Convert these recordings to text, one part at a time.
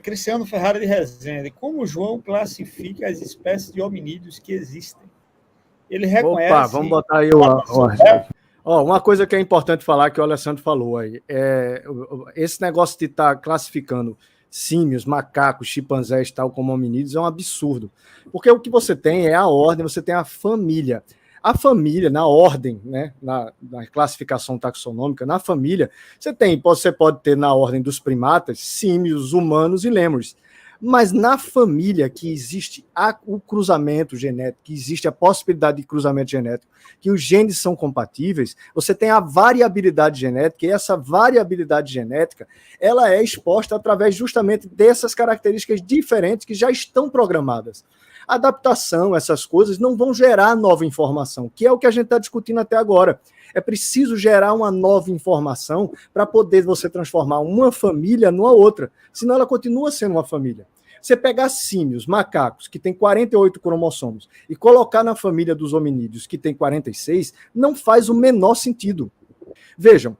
Cristiano Ferrari de Rezende, como João classifica as espécies de hominídeos que existem? Ele reconhece... Opa, vamos botar aí uma coisa que é importante falar, que o Alessandro falou aí, esse negócio de estar classificando símios, macacos, chimpanzés tal como hominídeos é um absurdo, porque o que você tem é a ordem, você tem a família. A família, na ordem, né, na classificação taxonômica, na família, você pode ter na ordem dos primatas, símios, humanos e lêmures. Mas na família que existe o cruzamento genético, que existe a possibilidade de cruzamento genético, que os genes são compatíveis, você tem a variabilidade genética, e essa variabilidade genética ela é exposta através justamente dessas características diferentes que já estão programadas. Adaptação, essas coisas não vão gerar nova informação, que é o que a gente está discutindo até agora. É preciso gerar uma nova informação para poder você transformar uma família numa outra, senão ela continua sendo uma família. Você pegar símios, macacos, que tem 48 cromossomos, e colocar na família dos hominídeos, que tem 46, não faz o menor sentido. Vejam,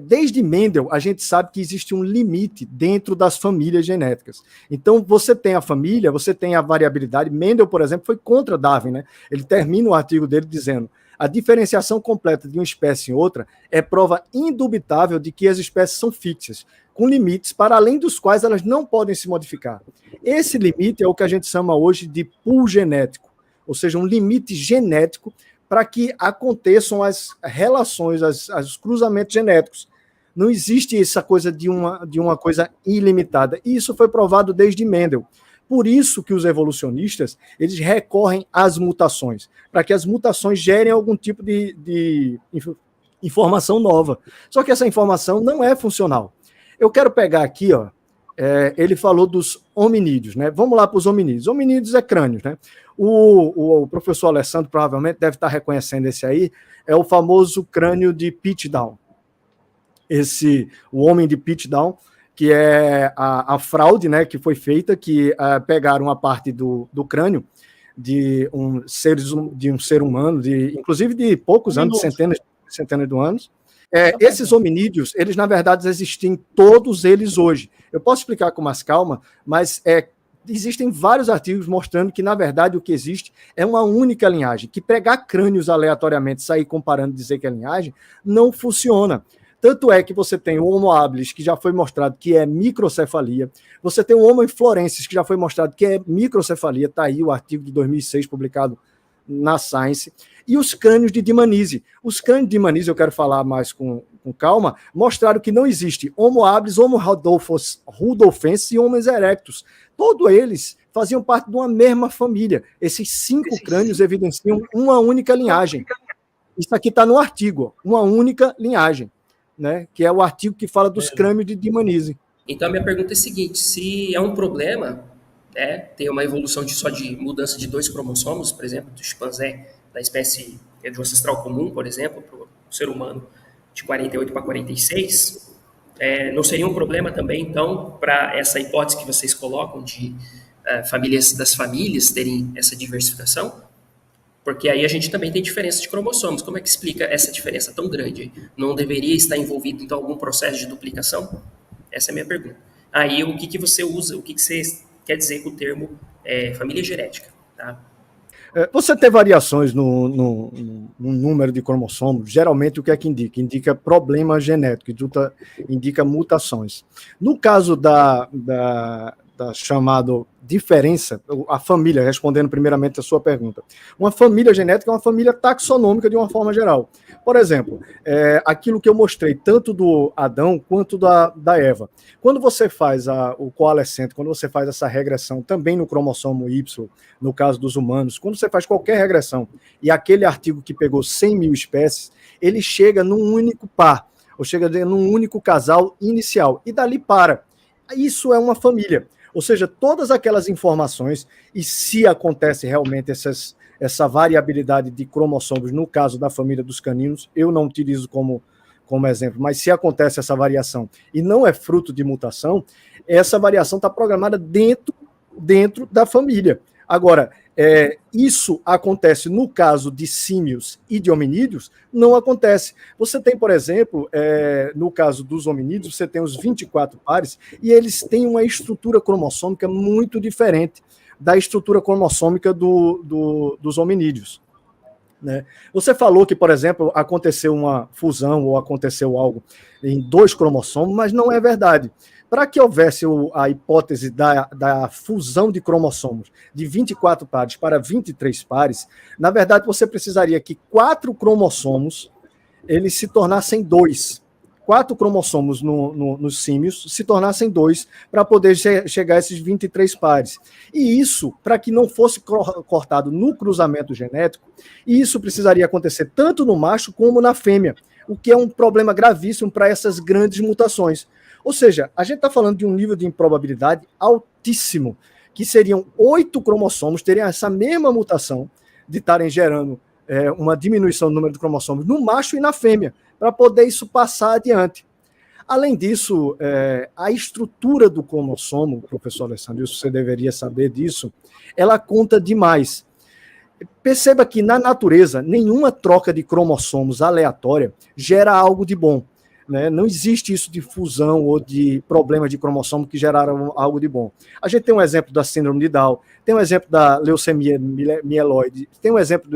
desde Mendel, a gente sabe que existe um limite dentro das famílias genéticas. Então, você tem a família, você tem a variabilidade. Mendel, por exemplo, foi contra Darwin, né? Ele termina o artigo dele dizendo: a diferenciação completa de uma espécie em outra é prova indubitável de que as espécies são fixas, com limites para além dos quais elas não podem se modificar. Esse limite é o que a gente chama hoje de pool genético, ou seja, um limite genético para que aconteçam as relações, os cruzamentos genéticos. Não existe essa coisa de uma coisa ilimitada. E isso foi provado desde Mendel. Por isso que os evolucionistas eles recorrem às mutações, para que as mutações gerem algum tipo de informação nova. Só que essa informação não é funcional. Eu quero pegar aqui, ele falou dos hominídeos, né? Vamos lá para os hominídeos. Hominídeos é crânios, né? O professor Alessandro provavelmente deve estar reconhecendo esse aí, é o famoso crânio de Pittsdown. O homem de Pittsdown, que é a fraude, né, que foi feita, que pegaram uma parte do crânio de um ser humano, inclusive de poucos anos, centenas de anos. Esses hominídeos, eles na verdade existem todos eles hoje. Eu posso explicar com mais calma, mas existem vários artigos mostrando que na verdade o que existe é uma única linhagem, que pegar crânios aleatoriamente, sair comparando e dizer que é linhagem, não funciona. Tanto é que você tem o Homo habilis, que já foi mostrado que é microcefalia. Você tem o Homo florensis, que já foi mostrado que é microcefalia. Está aí o artigo de 2006, publicado na Science. E os crânios de Dmanisi. Os crânios de Dmanisi, eu quero falar mais com calma, mostraram que não existe Homo habilis, Homo rudolfensis e Homo erectus. Todos eles faziam parte de uma mesma família. Esses 5 crânios evidenciam uma única linhagem. Isso aqui está no artigo, uma única linhagem. Né, que é o artigo que fala dos crânios de Dmanisi. Então, a minha pergunta é a seguinte: se é um problema ter uma evolução só de mudança de 2 cromossomos, por exemplo, do chimpanzé, da espécie do ancestral comum, por exemplo, para o ser humano, de 48 para 46, não seria um problema também, então, para essa hipótese que vocês colocam de das famílias terem essa diversificação? Porque aí a gente também tem diferença de cromossomos. Como é que explica essa diferença tão grande? Não deveria estar envolvido, então, algum processo de duplicação? Essa é a minha pergunta. Aí, o que você usa, o que você quer dizer com o termo família genética? Tá? Você ter variações no número de cromossomos, geralmente o que é que indica? Indica problema genético, indica mutações. No caso da chamada diferença, a família, respondendo primeiramente a sua pergunta, uma família genética é uma família taxonômica de uma forma geral. Por exemplo, aquilo que eu mostrei, tanto do Adão quanto da Eva. Quando você faz o coalescente, quando você faz essa regressão também no cromossomo Y, no caso dos humanos, quando você faz qualquer regressão, e aquele artigo que pegou 100 mil espécies, ele chega num único par, ou chega num único casal inicial, e dali para. Isso é uma família. Ou seja, todas aquelas informações, e se acontece realmente essa variabilidade de cromossomos, no caso da família dos caninos, eu não utilizo como exemplo, mas se acontece essa variação e não é fruto de mutação, essa variação está programada dentro da família. Agora, Isso acontece no caso de símios e de hominídeos? Não acontece. Você tem, por exemplo, no caso dos hominídeos, você tem os 24 pares e eles têm uma estrutura cromossômica muito diferente da estrutura cromossômica dos hominídeos. Né? Você falou que, por exemplo, aconteceu uma fusão ou aconteceu algo em 2 cromossomos, mas não é verdade. Para que houvesse a hipótese da fusão de cromossomos de 24 pares para 23 pares, na verdade você precisaria que 4 cromossomos eles se tornassem 2. 4 cromossomos nos símios se tornassem 2 para poder chegar a esses 23 pares. E isso, para que não fosse cortado no cruzamento genético, isso precisaria acontecer tanto no macho como na fêmea, o que é um problema gravíssimo para essas grandes mutações. Ou seja, a gente está falando de um nível de improbabilidade altíssimo, que seriam 8 cromossomos, teriam essa mesma mutação de estarem gerando uma diminuição do número de cromossomos no macho e na fêmea, para poder isso passar adiante. Além disso, a estrutura do cromossomo, professor Alessandro, você deveria saber disso, ela conta demais. Perceba que na natureza, nenhuma troca de cromossomos aleatória gera algo de bom. Né? Não existe isso de fusão ou de problema de cromossomo que geraram algo de bom. A gente tem um exemplo da síndrome de Down, tem um exemplo da leucemia mieloide, tem um exemplo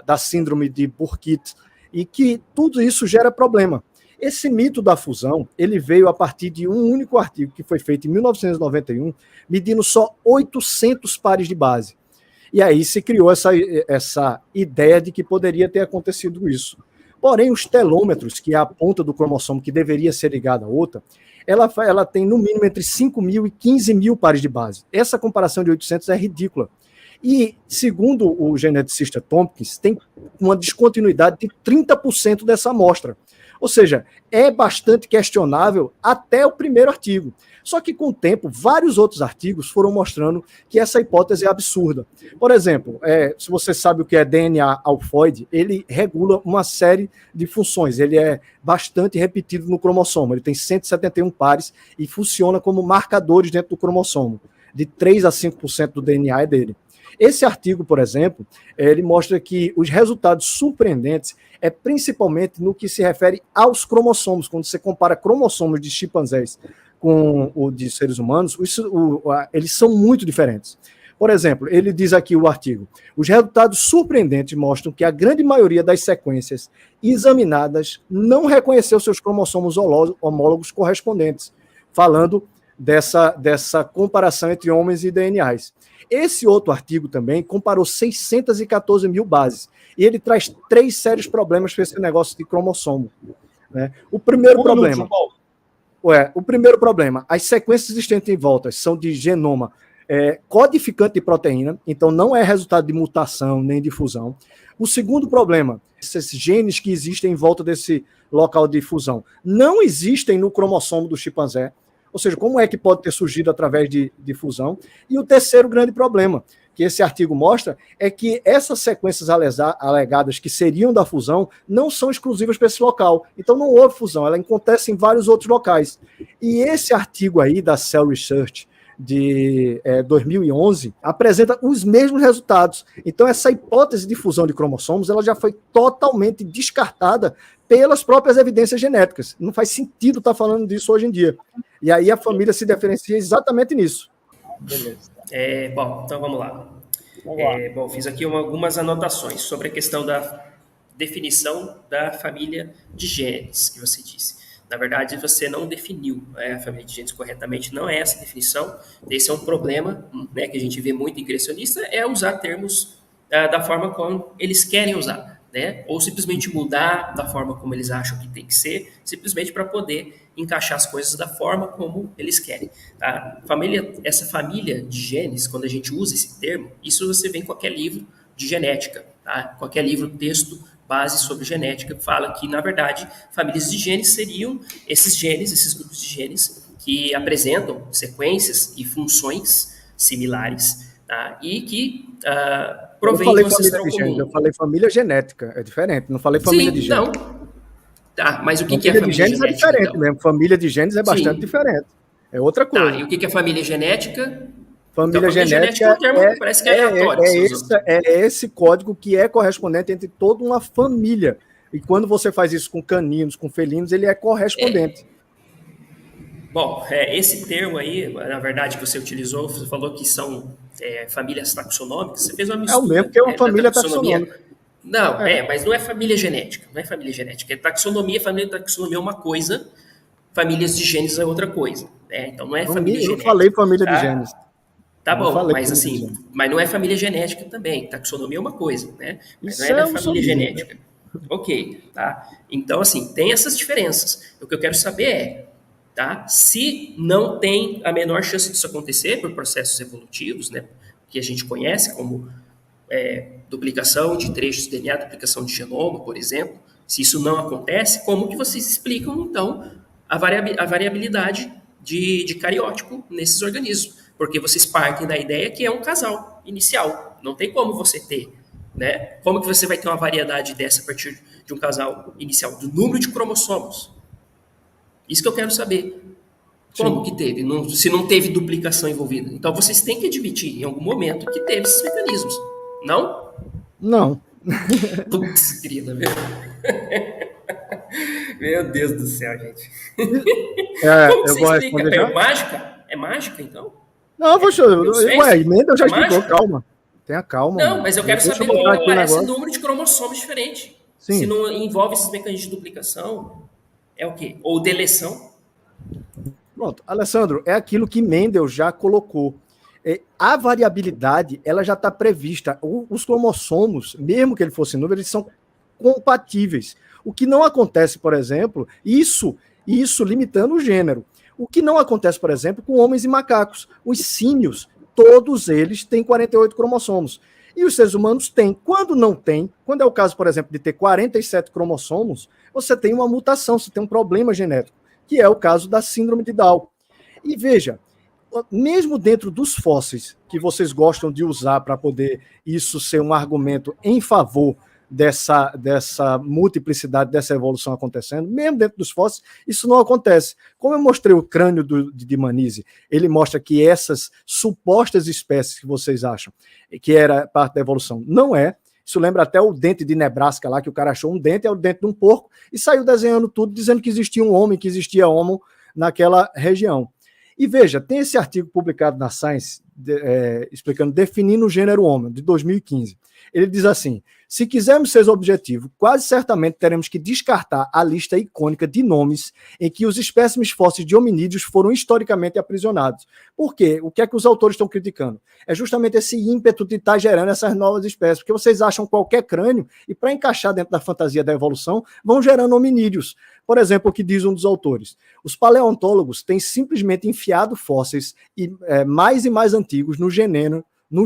da síndrome de Burkitt, e que tudo isso gera problema. Esse mito da fusão, ele veio a partir de um único artigo que foi feito em 1991, medindo só 800 pares de base. E aí se criou essa ideia de que poderia ter acontecido isso. Porém, os telômetros, que é a ponta do cromossomo que deveria ser ligada à outra, ela tem no mínimo entre 5.000 e 15.000 pares de base. Essa comparação de 800 é ridícula. E, segundo o geneticista Tompkins, tem uma descontinuidade de 30% dessa amostra. Ou seja, é bastante questionável até o primeiro artigo. Só que, com o tempo, vários outros artigos foram mostrando que essa hipótese é absurda. Por exemplo, se você sabe o que é DNA alfoide, ele regula uma série de funções. Ele é bastante repetido no cromossomo. Ele tem 171 pares e funciona como marcadores dentro do cromossomo. De 3 a 5% do DNA é dele. Esse artigo, por exemplo, ele mostra que os resultados surpreendentes é principalmente no que se refere aos cromossomos. Quando você compara cromossomos de chimpanzés com o de seres humanos, eles são muito diferentes. Por exemplo, ele diz aqui o artigo, os resultados surpreendentes mostram que a grande maioria das sequências examinadas não reconheceu seus cromossomos homólogos correspondentes, falando dessa comparação entre homens e DNAs. Esse outro artigo também comparou 614 mil bases. E ele traz 3 sérios problemas para esse negócio de cromossomo. Né? O primeiro problema, as sequências existentes em volta são de genoma codificante de proteína, então não é resultado de mutação nem de fusão. O segundo problema, esses genes que existem em volta desse local de fusão não existem no cromossomo do chimpanzé. Ou seja, como é que pode ter surgido através de fusão? E o terceiro grande problema que esse artigo mostra é que essas sequências alegadas que seriam da fusão não são exclusivas para esse local. Então não houve fusão, ela acontece em vários outros locais. E esse artigo aí da Cell Research de 2011 apresenta os mesmos resultados. Então essa hipótese de fusão de cromossomos ela já foi totalmente descartada pelas próprias evidências genéticas. Não faz sentido estar falando disso hoje em dia. E aí a família se diferencia exatamente nisso. Beleza. Bom, então vamos lá. Bom, fiz aqui algumas anotações sobre a questão da definição da família de genes, que você disse. Na verdade, você não definiu a família de genes corretamente, não é essa a definição. Esse é um problema, né, que a gente vê muito em criacionista, é usar termos da forma como eles querem usar, né? Ou simplesmente mudar da forma como eles acham que tem que ser, simplesmente para poder encaixar as coisas da forma como eles querem. Tá? Essa família de genes, quando a gente usa esse termo, isso você vê em qualquer livro de genética, tá? Qualquer livro, texto, base sobre genética, fala que, na verdade, famílias de genes seriam esses genes, esses grupos de genes que apresentam sequências e funções similares, tá? E que provém do ancestral comum. Eu falei família genética, é diferente, não falei família de genes. Não. Tá, mas o que é família de genes genética? É diferente então? mesmo, família de genes é bastante diferente. É outra coisa. Tá, e o que é família genética? Família Então, genética é um termo, parece que é aleatório. é esse código que é correspondente entre toda uma família. E quando você faz isso com caninos, com felinos, ele é correspondente. Bom, esse termo aí, na verdade, que você utilizou, você falou que são famílias taxonômicas, você fez uma mistura. É o mesmo que é uma família da taxonômica. Não, mas não é família genética. Não é família genética. Taxonomia, família taxonomia é uma coisa, famílias de genes é outra coisa. Então não é família genética. Eu falei família de genes. Tá bom, mas assim, mas não é família genética também. Taxonomia é uma coisa, né? Mas não é família genética. Ok, tá? Então, assim, tem essas diferenças. O que eu quero saber é, tá? Se não tem a menor chance disso acontecer por processos evolutivos, né? Que a gente conhece como duplicação de trechos de DNA, duplicação de genoma, por exemplo. Se isso não acontece, como que vocês explicam, então, a variabilidade de cariótipo nesses organismos? Porque vocês partem da ideia que é um casal inicial. Não tem como você ter, né? Como que você vai ter uma variedade dessa a partir de um casal inicial? Do número de cromossomos. Isso que eu quero saber. Como que teve? Se não teve duplicação envolvida. Então, vocês têm que admitir, em algum momento, que teve esses mecanismos. Não? Não. Putz, querida, meu. Meu Deus do céu, gente. Como que você explica? É mágica? É mágica, então? Não, emenda já explicou, calma. Tenha calma. Não, mas eu quero saber como aparece o número de cromossomos diferente. Sim. Se não envolve esses mecanismos de duplicação, é o quê? Ou deleção? Pronto, Alessandro, é aquilo que Mendel já colocou. A variabilidade, ela já está prevista. Os cromossomos, mesmo que ele fosse número, eles são compatíveis. O que não acontece, por exemplo, isso limitando o gênero. O que não acontece, por exemplo, com homens e macacos. Os símios, todos eles têm 48 cromossomos. E os seres humanos têm. Quando não tem, quando é o caso, por exemplo, de ter 47 cromossomos, você tem uma mutação, você tem um problema genético, que é o caso da síndrome de Down. E veja, mesmo dentro dos fósseis que vocês gostam de usar para poder isso ser um argumento em favor dessa multiplicidade, dessa evolução acontecendo, mesmo dentro dos fósseis, isso não acontece. Como eu mostrei o crânio de Manise, ele mostra que essas supostas espécies que vocês acham que era parte da evolução, não é. Isso lembra até o dente de Nebraska lá, que o cara achou um dente, é o dente de um porco, e saiu desenhando tudo, dizendo que existia um homem, que existia homo naquela região. E veja, tem esse artigo publicado na Science, explicando, definindo o gênero homem, de 2015. Ele diz assim: se quisermos ser objetivos, quase certamente teremos que descartar a lista icônica de nomes em que os espécimes fósseis de hominídeos foram historicamente aprisionados. Por quê? O que é que os autores estão criticando? É justamente esse ímpeto de estar gerando essas novas espécies, porque vocês acham qualquer crânio e, para encaixar dentro da fantasia da evolução, vão gerando hominídeos. Por exemplo, o que diz um dos autores: os paleontólogos têm simplesmente enfiado fósseis mais e mais antigos no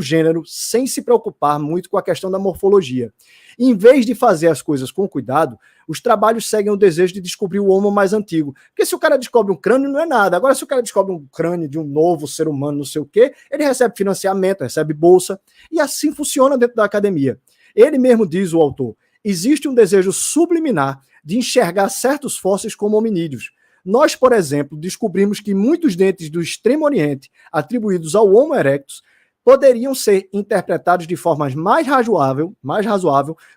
gênero, sem se preocupar muito com a questão da morfologia. Em vez de fazer as coisas com cuidado, os trabalhos seguem o desejo de descobrir o homo mais antigo. Porque se o cara descobre um crânio, não é nada. Agora, se o cara descobre um crânio de um novo ser humano, não sei o quê, ele recebe financiamento, recebe bolsa, e assim funciona dentro da academia. Ele mesmo diz, o autor, existe um desejo subliminar de enxergar certos fósseis como hominídeos. Nós, por exemplo, descobrimos que muitos dentes do Extremo Oriente, atribuídos ao Homo erectus, poderiam ser interpretados de forma mais razoável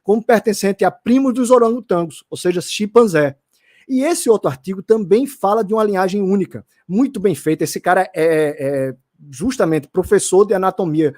como pertencente a primos dos orangotangos, ou seja, chimpanzé. E esse outro artigo também fala de uma linhagem única, muito bem feita. Esse cara é justamente professor de anatomia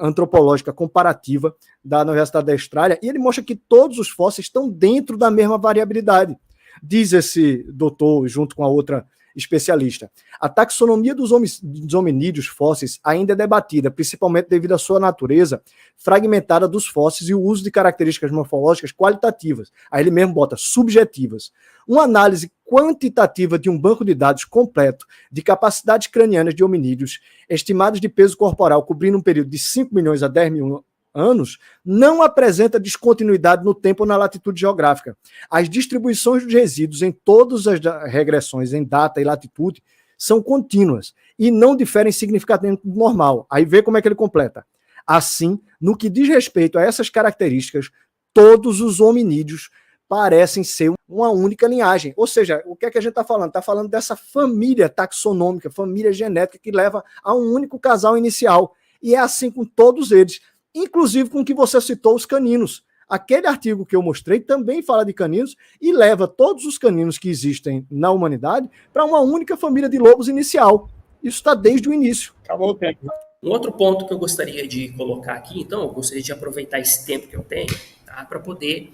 antropológica comparativa da Universidade da Austrália, e ele mostra que todos os fósseis estão dentro da mesma variabilidade. Diz esse doutor, junto com a outra especialista: a taxonomia dos hominídeos fósseis ainda é debatida, principalmente devido à sua natureza fragmentada dos fósseis e o uso de características morfológicas qualitativas. Aí ele mesmo bota subjetivas. Uma análise quantitativa de um banco de dados completo de capacidades cranianas de hominídeos, estimados de peso corporal cobrindo um período de 5 milhões a 10 mil anos, não apresenta descontinuidade no tempo ou na latitude geográfica. As distribuições dos resíduos em todas as regressões em data e latitude são contínuas e não diferem significativamente do normal. Aí vê como é que ele completa. Assim, no que diz respeito a essas características, todos os hominídeos parecem ser uma única linhagem. Ou seja, o que é que a gente está falando? Está falando dessa família taxonômica, família genética que leva a um único casal inicial. E é assim com todos eles, inclusive com o que você citou, os caninos. Aquele artigo que eu mostrei também fala de caninos e leva todos os caninos que existem na humanidade para uma única família de lobos inicial. Isso está desde o início. Acabou o tempo. Um outro ponto que eu gostaria de colocar aqui, então, eu gostaria de aproveitar esse tempo que eu tenho, tá, para poder,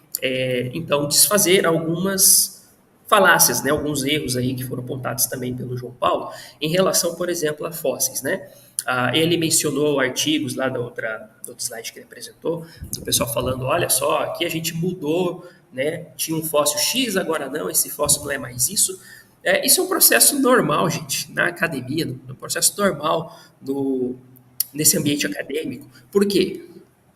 então, desfazer algumas falácias, né, alguns erros aí que foram apontados também pelo João Paulo, em relação, por exemplo, a fósseis, né? Ele mencionou artigos lá do outro slide que ele apresentou, o pessoal falando, olha só, aqui a gente mudou, né? Tinha um fóssil X, agora não, esse fóssil não é mais isso. Isso é um processo normal, gente, na academia, um processo normal nesse ambiente acadêmico. Por quê?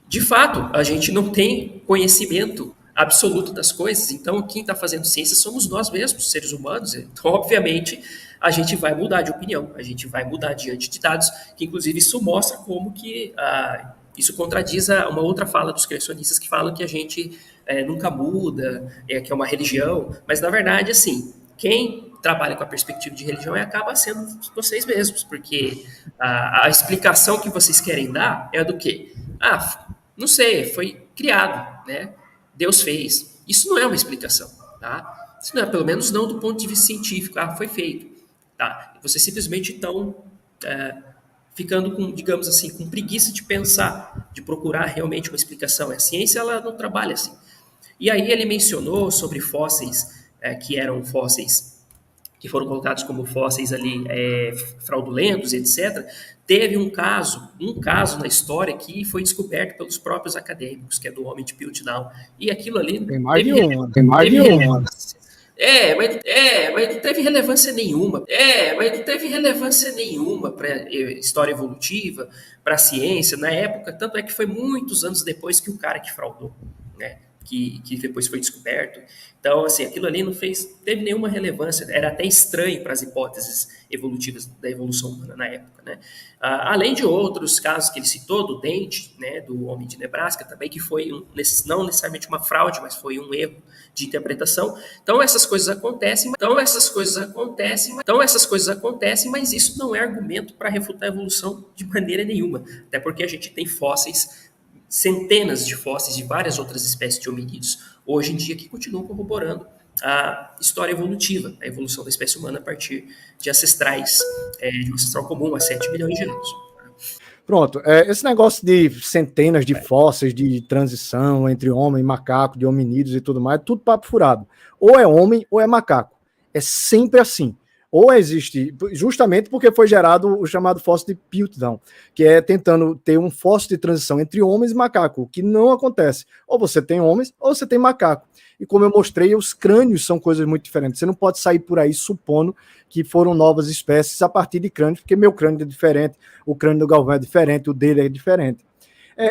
De fato, a gente não tem conhecimento absoluto das coisas, então quem está fazendo ciência somos nós mesmos, seres humanos. Então, obviamente, a gente vai mudar de opinião, a gente vai mudar diante de dados, que inclusive isso mostra como que isso contradiz uma outra fala dos criacionistas que falam que a gente nunca muda, que é uma religião, mas na verdade, assim, quem trabalha com a perspectiva de religião acaba sendo vocês mesmos, porque a explicação que vocês querem dar é do quê? Não sei, foi criado, né? Deus fez. Isso não é uma explicação, tá? Isso não é, pelo menos não do ponto de vista científico. Foi feito. Tá? Vocês simplesmente estão ficando com, digamos assim, com preguiça de pensar, de procurar realmente uma explicação. A ciência, ela não trabalha assim. E aí ele mencionou sobre fósseis que eram fósseis que foram colocados como fósseis ali fraudulentos, etc. Teve um caso na história que foi descoberto pelos próprios acadêmicos, que é do homem de Piltdown. E aquilo ali... Tem mais de uma. Mas não teve relevância nenhuma. Para a história evolutiva, para a ciência, na época. Tanto é que foi muitos anos depois que o cara que fraudou, né? Que depois foi descoberto. Então, assim, aquilo ali não teve nenhuma relevância, era até estranho para as hipóteses evolutivas da evolução humana na época, né? Além de outros casos que ele citou, do Dente, né, do homem de Nebraska também, que foi não necessariamente uma fraude, mas foi um erro de interpretação. Então, essas coisas acontecem, mas isso não é argumento para refutar a evolução de maneira nenhuma, até porque a gente tem fósseis, centenas de fósseis de várias outras espécies de hominídeos, hoje em dia, que continuam corroborando a história evolutiva, a evolução da espécie humana a partir de ancestrais, de um ancestral comum há 7 milhões de anos. Pronto, esse negócio de centenas de fósseis de transição entre homem e macaco, de hominídeos e tudo mais, tudo papo furado. Ou é homem ou é macaco. É sempre assim. Ou existe, justamente porque foi gerado o chamado fóssil de Piltdown, que é tentando ter um fóssil de transição entre homens e macaco, o que não acontece. Ou você tem homens, ou você tem macaco. E como eu mostrei, os crânios são coisas muito diferentes. Você não pode sair por aí supondo que foram novas espécies a partir de crânios, porque meu crânio é diferente, o crânio do Galvão é diferente, o dele é diferente.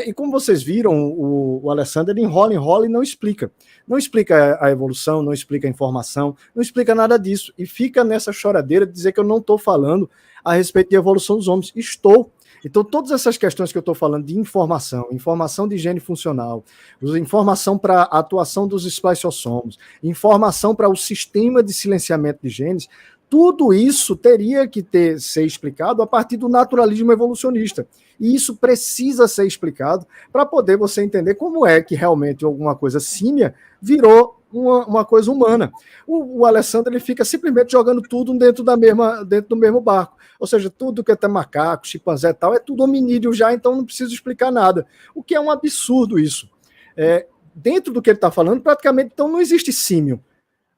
E como vocês viram, o Alessandro ele enrola e não explica. Não explica a evolução, não explica a informação, não explica nada disso. E fica nessa choradeira de dizer que eu não estou falando a respeito de evolução dos homens. Estou. Então, todas essas questões que eu estou falando de informação de gene funcional, informação para a atuação dos spliceossomos, informação para o sistema de silenciamento de genes, tudo isso teria que ser explicado a partir do naturalismo evolucionista. E isso precisa ser explicado para poder você entender como é que realmente alguma coisa símia virou uma coisa humana. O Alessandro ele fica simplesmente jogando tudo dentro do mesmo barco. Ou seja, tudo que é macaco, chimpanzé e tal, é tudo hominídeo já, então não preciso explicar nada. O que é um absurdo isso. Dentro do que ele está falando, praticamente então não existe símio.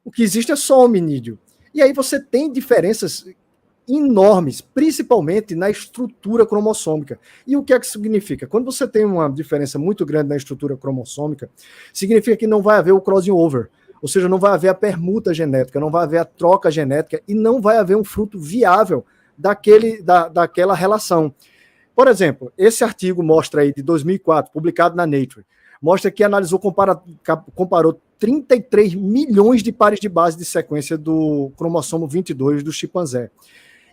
O que existe é só hominídeo. E aí você tem diferenças enormes, principalmente na estrutura cromossômica. E o que é que significa? Quando você tem uma diferença muito grande na estrutura cromossômica, significa que não vai haver o crossing over, ou seja, não vai haver a permuta genética, não vai haver a troca genética e não vai haver um fruto viável daquela relação. Por exemplo, esse artigo mostra aí de 2004, publicado na Nature, mostra que comparou 33 milhões de pares de base de sequência do cromossomo 22 do chimpanzé.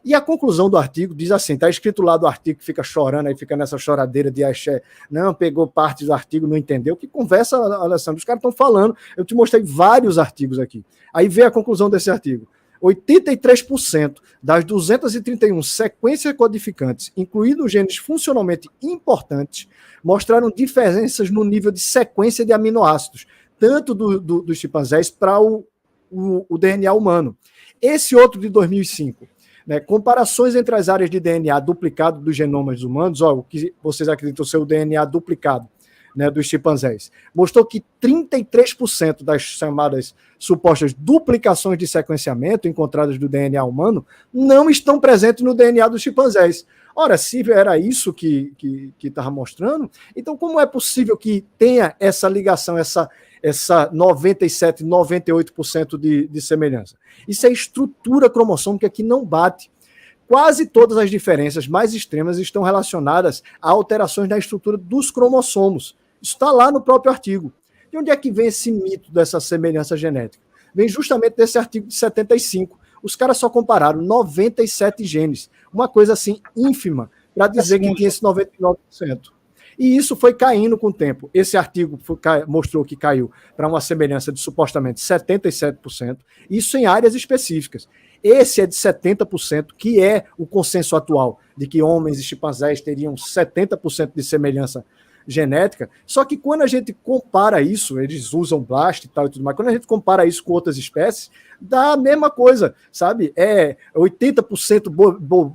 E a conclusão do artigo diz assim, está escrito lá do artigo que fica chorando, aí fica nessa choradeira de axé, não, pegou parte do artigo, não entendeu, que conversa, Alessandro, os caras estão falando, eu te mostrei vários artigos aqui. Aí vem a conclusão desse artigo. 83% das 231 sequências codificantes, incluindo genes funcionalmente importantes, mostraram diferenças no nível de sequência de aminoácidos, tanto dos chimpanzés para o DNA humano. Esse outro de 2005, né, comparações entre as áreas de DNA duplicado dos genomas humanos, o que vocês acreditam ser o DNA duplicado, né, dos chimpanzés, mostrou que 33% das chamadas supostas duplicações de sequenciamento encontradas do DNA humano não estão presentes no DNA dos chimpanzés. Ora, se era isso que estava mostrando, então como é possível que tenha essa ligação, essa 97%, 98% de semelhança? Isso é estrutura cromossômica que não bate. Quase todas as diferenças mais extremas estão relacionadas a alterações na estrutura dos cromossomos. Isso está lá no próprio artigo. De onde é que vem esse mito dessa semelhança genética? Vem justamente desse artigo de 75. Os caras só compararam 97 genes, uma coisa assim ínfima, para dizer que tinha esse 99%. E isso foi caindo com o tempo. Esse artigo mostrou que caiu para uma semelhança de supostamente 77%, isso em áreas específicas. Esse é de 70%, que é o consenso atual, de que homens e chimpanzés teriam 70% de semelhança genética. Só que quando a gente compara isso, eles usam blast e tal e tudo mais, quando a gente compara isso com outras espécies, dá a mesma coisa, sabe? É 80%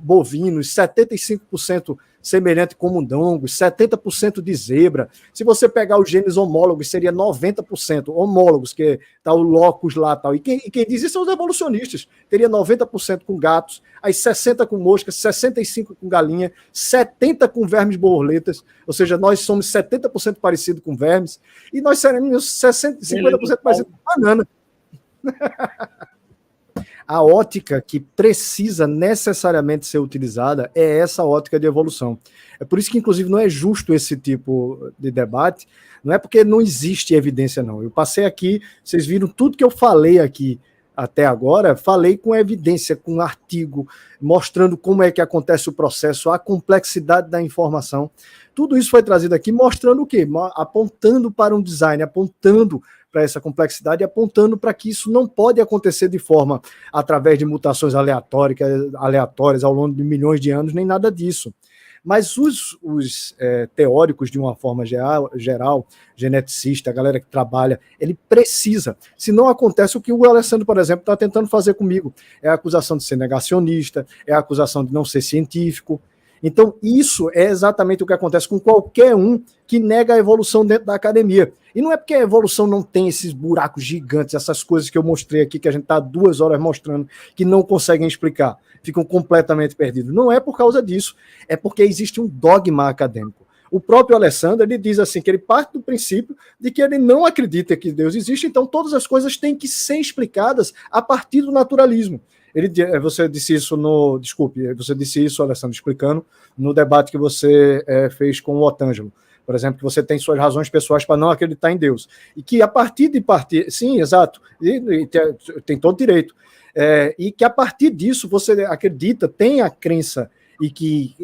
bovinos, 75% semelhante com mundongos, 70% de zebra. Se você pegar os genes homólogos, seria 90% homólogos, que tá o locus lá tal. E quem diz isso são os evolucionistas. Teria 90% com gatos, aí 60% com moscas, 65% com galinha, 70% com vermes borboletas, ou seja, nós somos 70% parecidos com vermes, e nós seremos 50% parecidos com banana. A ótica que precisa necessariamente ser utilizada é essa ótica de evolução. É por isso que, inclusive, não é justo esse tipo de debate, não é porque não existe evidência, não. Eu passei aqui, vocês viram tudo que eu falei aqui até agora, falei com evidência, com artigo, mostrando como é que acontece o processo, a complexidade da informação. Tudo isso foi trazido aqui mostrando o quê? Apontando para um design, apontando para essa complexidade, apontando para que isso não pode acontecer de forma através de mutações aleatórias ao longo de milhões de anos, nem nada disso. Mas os teóricos, de uma forma geral, geneticista, a galera que trabalha, ele precisa. Se não acontece o que o Alessandro, por exemplo, está tentando fazer comigo. É a acusação de ser negacionista, é a acusação de não ser científico. Então, isso é exatamente o que acontece com qualquer um que nega a evolução dentro da academia. E não é porque a evolução não tem esses buracos gigantes, essas coisas que eu mostrei aqui, que a gente está 2 horas mostrando, que não conseguem explicar, ficam completamente perdidos. Não é por causa disso, é porque existe um dogma acadêmico. O próprio Alessandro, ele diz assim, que ele parte do princípio de que ele não acredita que Deus existe, então todas as coisas têm que ser explicadas a partir do naturalismo. Você disse isso você disse isso, Alessandro, explicando no debate que você fez com o Otângelo, por exemplo, que você tem suas razões pessoais para não acreditar em Deus. E que a partir de sim, exato, e tem todo direito. E que a partir disso você acredita, tem a crença e que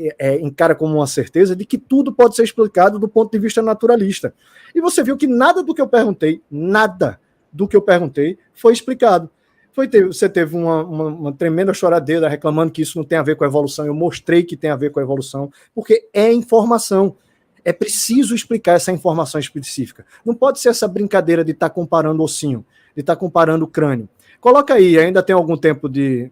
encara como uma certeza de que tudo pode ser explicado do ponto de vista naturalista. E você viu que nada do que eu perguntei foi explicado. Você teve uma tremenda choradeira reclamando que isso não tem a ver com a evolução. Eu mostrei que tem a ver com a evolução, porque é informação. É preciso explicar essa informação específica. Não pode ser essa brincadeira de estar comparando ossinho, de estar comparando crânio. Coloca aí, ainda tem algum tempo de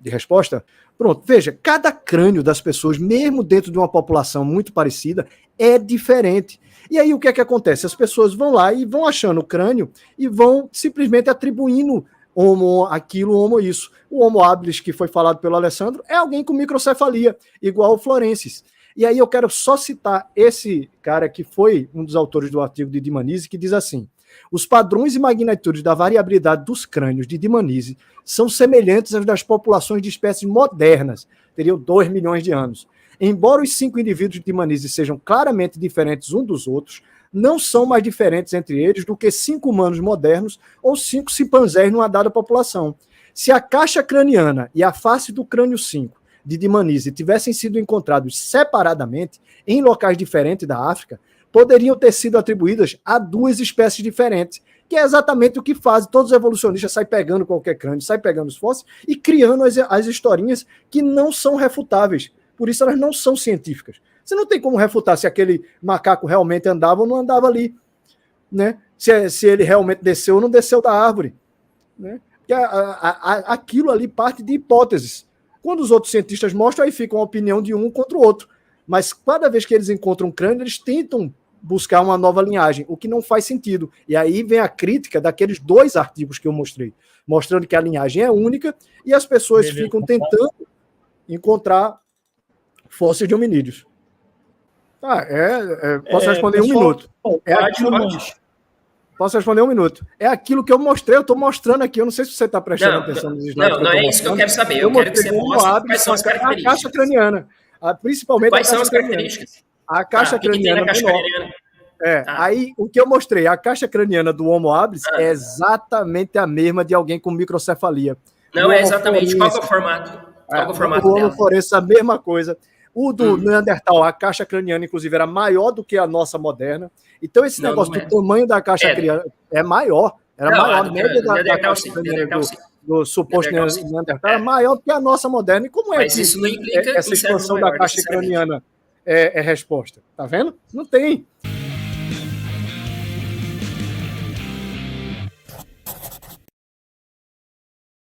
resposta? Pronto, veja, cada crânio das pessoas, mesmo dentro de uma população muito parecida, é diferente. E aí o que é que acontece? As pessoas vão lá e vão achando o crânio e vão simplesmente atribuindo homo aquilo, homo isso. O homo habilis, que foi falado pelo Alessandro, é alguém com microcefalia, igual o Florencis. E aí eu quero só citar esse cara que foi um dos autores do artigo de Dmanisi, que diz assim: os padrões e magnitudes da variabilidade dos crânios de Dmanisi são semelhantes aos das populações de espécies modernas, teriam 2 milhões de anos. Embora os 5 indivíduos de Dmanisi sejam claramente diferentes uns dos outros, não são mais diferentes entre eles do que 5 humanos modernos ou 5 chimpanzés numa dada população. Se a caixa craniana e a face do crânio 5 de Dmanisi tivessem sido encontrados separadamente em locais diferentes da África, poderiam ter sido atribuídas a duas espécies diferentes, que é exatamente o que fazem todos os evolucionistas, saem pegando qualquer crânio, saem pegando os fósseis e criando as historinhas que não são refutáveis. Por isso elas não são científicas. Você não tem como refutar se aquele macaco realmente andava ou não andava ali, né? Se ele realmente desceu ou não desceu da árvore, né? Porque aquilo ali parte de hipóteses. Quando os outros cientistas mostram, aí fica uma opinião de um contra o outro. Mas cada vez que eles encontram um crânio, eles tentam buscar uma nova linhagem, o que não faz sentido. E aí vem a crítica daqueles 2 artigos que eu mostrei, mostrando que a linhagem é única e as pessoas ficam tentando encontrar fósseis de hominídeos. Posso responder em 1 minuto. Posso responder em 1 minuto. É aquilo que eu mostrei, eu estou mostrando aqui. Eu não sei se você está prestando atenção nos slides. Não é isso que eu quero saber. Eu quero que você mostre quais são as características. A caixa craniana. Principalmente quais são as características? A caixa craniana menor. Aí o que eu mostrei, a caixa craniana do Homo habilis é exatamente a mesma de alguém com microcefalia. Não, é exatamente. Qual é o formato? Qual é o formato dela? O Homo forense, a mesma coisa. O do Neandertal, a caixa craniana, inclusive, era maior do que a nossa moderna. Então, esse negócio do tamanho da caixa craniana é maior. Era maior. A média da caixa craniana do suposto Neandertal era maior do que a nossa moderna. E como é Mas isso não implica essa expansão da caixa craniana é resposta? Tá vendo? Não tem.